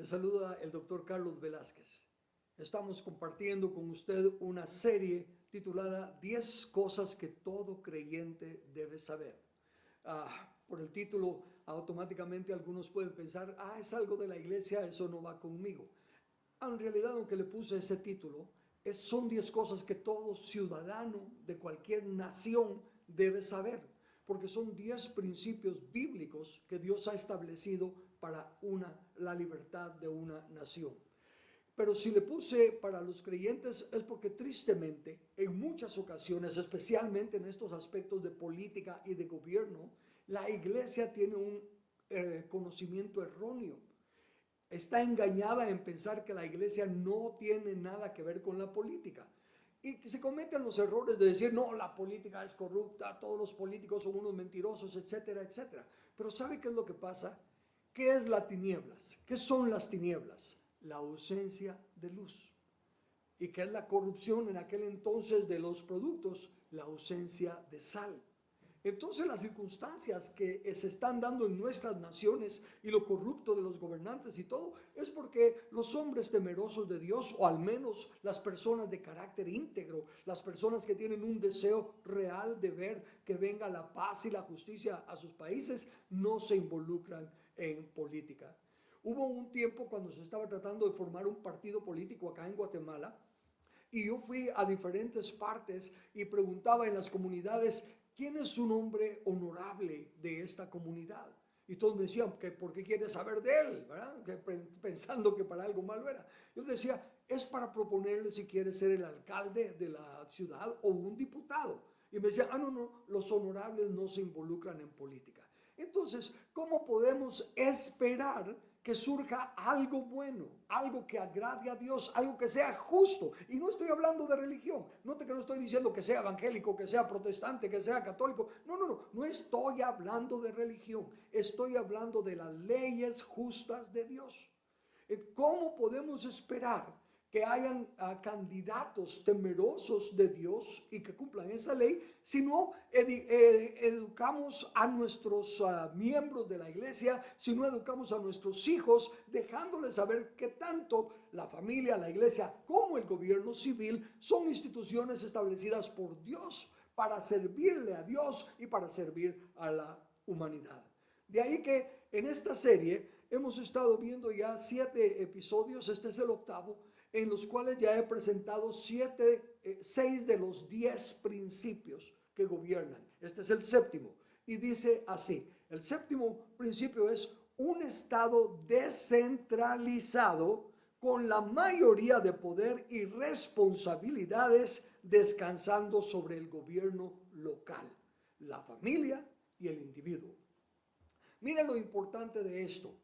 Le saluda el doctor Carlos Velázquez. Estamos compartiendo con usted una serie titulada 10 cosas que todo creyente debe saber. Por el título, automáticamente algunos pueden pensar, es algo de la iglesia, eso no va conmigo. En realidad, aunque le puse ese título, son 10 cosas que todo ciudadano de cualquier nación debe saber, porque son 10 principios bíblicos que Dios ha establecido para la libertad de una nación. Pero si le puse para los creyentes es porque tristemente en muchas ocasiones, especialmente en estos aspectos de política y de gobierno, la iglesia tiene un conocimiento erróneo. Está engañada en pensar que la iglesia no tiene nada que ver con la política. Y que se cometen los errores de decir, no, la política es corrupta, todos los políticos son unos mentirosos, etcétera, etcétera. Pero ¿sabe qué es lo que pasa? ¿Qué es las tinieblas? ¿Qué son las tinieblas? La ausencia de luz. ¿Y qué es la corrupción en aquel entonces de los productos? La ausencia de sal. Entonces las circunstancias que se están dando en nuestras naciones y lo corrupto de los gobernantes y todo, es porque los hombres temerosos de Dios, o al menos las personas de carácter íntegro, las personas que tienen un deseo real de ver que venga la paz y la justicia a sus países, no se involucran en política. Hubo un tiempo cuando se estaba tratando de formar un partido político acá en Guatemala, y yo fui a diferentes partes y preguntaba en las comunidades, ¿quién es un hombre honorable de esta comunidad? Y todos me decían, ¿por qué quieres saber de él? ¿Verdad? Pensando que para algo malo era. Yo decía, es para proponerle si quiere ser el alcalde de la ciudad o un diputado. Y me decían, no, los honorables no se involucran en política. Entonces, ¿cómo podemos esperar que surja algo bueno, algo que agrade a Dios, algo que sea justo? Y no estoy hablando de religión. Note que no estoy diciendo que sea evangélico, que sea protestante, que sea católico. No estoy hablando de religión. Estoy hablando de las leyes justas de Dios. ¿Cómo podemos esperar que hayan candidatos temerosos de Dios y que cumplan esa ley si no educamos a nuestros miembros de la iglesia, si no educamos a nuestros hijos, dejándoles saber que tanto la familia, la iglesia como el gobierno civil son instituciones establecidas por Dios para servirle a Dios y para servir a la humanidad? De ahí que en esta serie hemos estado viendo ya 7 episodios, este es el 8º, en los cuales ya he presentado 6 de los 10 principios que gobiernan. Este es el 7º y dice así, el 7º principio es un estado descentralizado con la mayoría de poder y responsabilidades descansando sobre el gobierno local, la familia y el individuo. Miren lo importante de esto.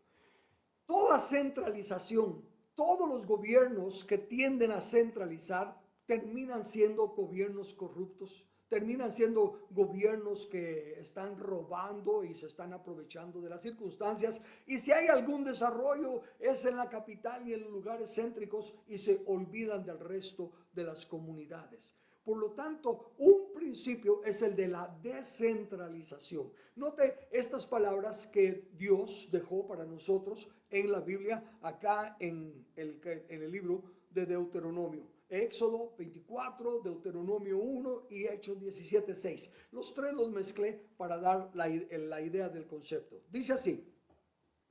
Toda centralización, todos los gobiernos que tienden a centralizar terminan siendo gobiernos corruptos, terminan siendo gobiernos que están robando y se están aprovechando de las circunstancias. Y si hay algún desarrollo es en la capital y en los lugares céntricos y se olvidan del resto de las comunidades. Por lo tanto, un principio es el de la descentralización. Note estas palabras que Dios dejó para nosotros en la Biblia, acá en el libro de Deuteronomio. Éxodo 24, Deuteronomio 1 y Hechos 17:6. Los tres los mezclé para dar la idea del concepto. Dice así: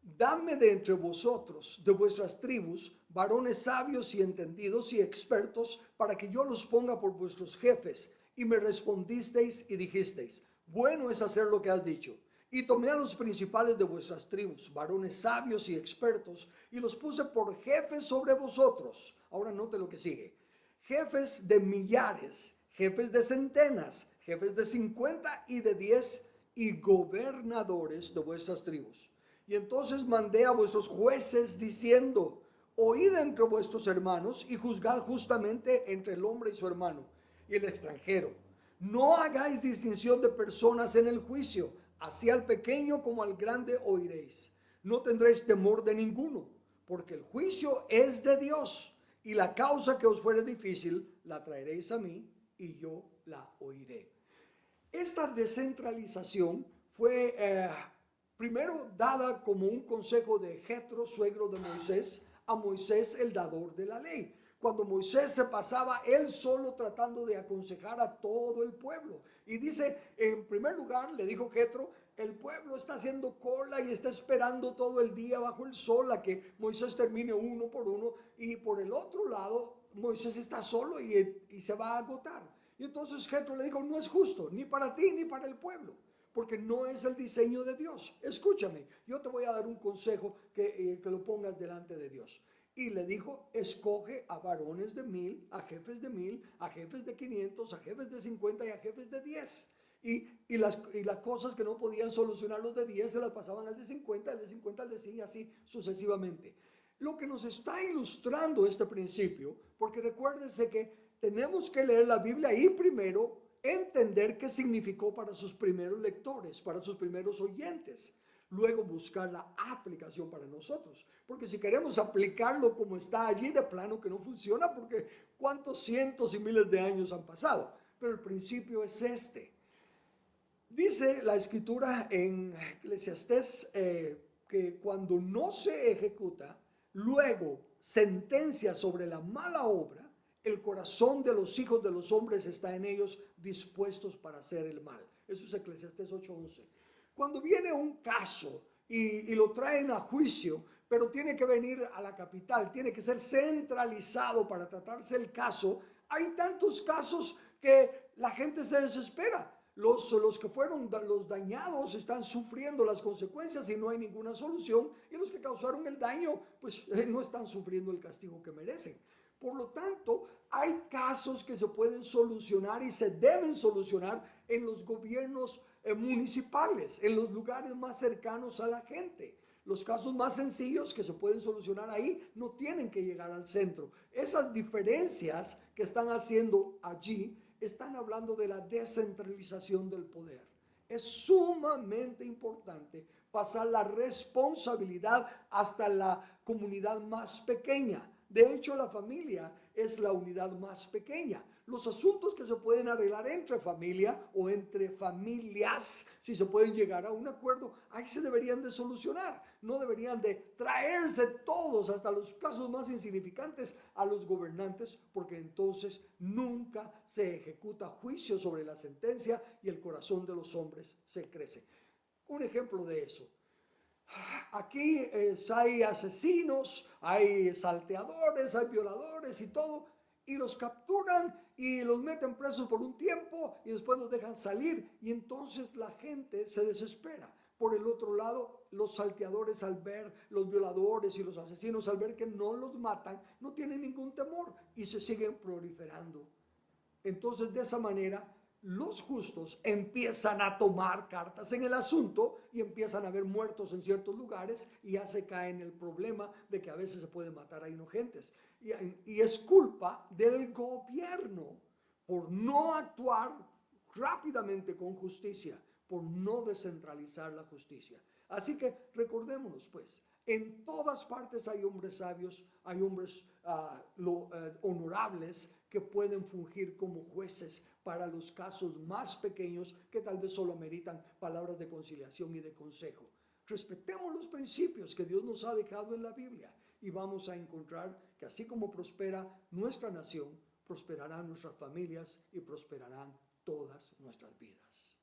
dadme de entre vosotros, de vuestras tribus, varones sabios y entendidos y expertos, para que yo los ponga por vuestros jefes. Y me respondisteis y dijisteis: bueno es hacer lo que has dicho. Y tomé a los principales de vuestras tribus, varones sabios y expertos, y los puse por jefes sobre vosotros. Ahora note lo que sigue: jefes de millares, jefes de centenas, jefes de 50 y de 10, y gobernadores de vuestras tribus. Y entonces mandé a vuestros jueces diciendo: oíd entre vuestros hermanos y juzgad justamente entre el hombre y su hermano y el extranjero. No hagáis distinción de personas en el juicio, así al pequeño como al grande oiréis. No tendréis temor de ninguno, porque el juicio es de Dios, y la causa que os fuere difícil la traeréis a mí y yo la oiré. Esta descentralización fue Primero, dada como un consejo de Jetro, suegro de Moisés, a Moisés el dador de la ley. Cuando Moisés se pasaba él solo tratando de aconsejar a todo el pueblo. Y dice, en primer lugar, le dijo Jetro, el pueblo está haciendo cola y está esperando todo el día bajo el sol a que Moisés termine uno por uno. Y por el otro lado, Moisés está solo y se va a agotar. Y entonces Jetro le dijo, no es justo, ni para ti ni para el pueblo, porque no es el diseño de Dios. Escúchame, yo te voy a dar un consejo que lo pongas delante de Dios. Y le dijo, escoge a varones de 1000, a jefes de 1000, a jefes de 500, a jefes de 50 y a jefes de 10. Y las cosas que no podían solucionar los de 10 se las pasaban al de 50, al de 50 al de 100 y así sucesivamente. Lo que nos está ilustrando este principio, porque recuérdense que tenemos que leer la Biblia y primero entender qué significó para sus primeros lectores, para sus primeros oyentes. Luego buscar la aplicación para nosotros. Porque si queremos aplicarlo como está allí, de plano que no funciona, porque cuántos cientos y miles de años han pasado. Pero el principio es este. Dice la escritura en Eclesiastés que cuando no se ejecuta, luego sentencia sobre la mala obra, el corazón de los hijos de los hombres está en ellos dispuestos para hacer el mal. Eso es Eclesiastés 8:11. Cuando viene un caso y lo traen a juicio, pero tiene que venir a la capital, tiene que ser centralizado para tratarse el caso, hay tantos casos que la gente se desespera. Los que fueron los dañados están sufriendo las consecuencias y no hay ninguna solución, y los que causaron el daño pues no están sufriendo el castigo que merecen. Por lo tanto, hay casos que se pueden solucionar y se deben solucionar en los gobiernos municipales, en los lugares más cercanos a la gente. Los casos más sencillos que se pueden solucionar ahí no tienen que llegar al centro. Esas diferencias que están haciendo allí están hablando de la descentralización del poder. Es sumamente importante pasar la responsabilidad hasta la comunidad más pequeña. De hecho, la familia es la unidad más pequeña. Los asuntos que se pueden arreglar entre familia o entre familias, si se pueden llegar a un acuerdo, ahí se deberían de solucionar. No deberían de traerse todos, hasta los casos más insignificantes, a los gobernantes, porque entonces nunca se ejecuta juicio sobre la sentencia y el corazón de los hombres se crece. Un ejemplo de eso. Aquí hay asesinos, hay salteadores, hay violadores y todo, y los capturan y los meten presos por un tiempo y después los dejan salir, y entonces la gente se desespera. Por el otro lado, los salteadores, al ver los violadores y los asesinos, al ver que no los matan, no tienen ningún temor y se siguen proliferando. Entonces, de esa manera, los justos empiezan a tomar cartas en el asunto y empiezan a haber muertos en ciertos lugares, y ya se cae en el problema de que a veces se puede matar a inocentes. Y es culpa del gobierno por no actuar rápidamente con justicia, por no descentralizar la justicia. Así que recordémonos pues, en todas partes hay hombres sabios, hay hombres honorables que pueden fungir como jueces para los casos más pequeños que tal vez solo ameritan palabras de conciliación y de consejo. Respetemos los principios que Dios nos ha dejado en la Biblia y vamos a encontrar que así como prospera nuestra nación, prosperarán nuestras familias y prosperarán todas nuestras vidas.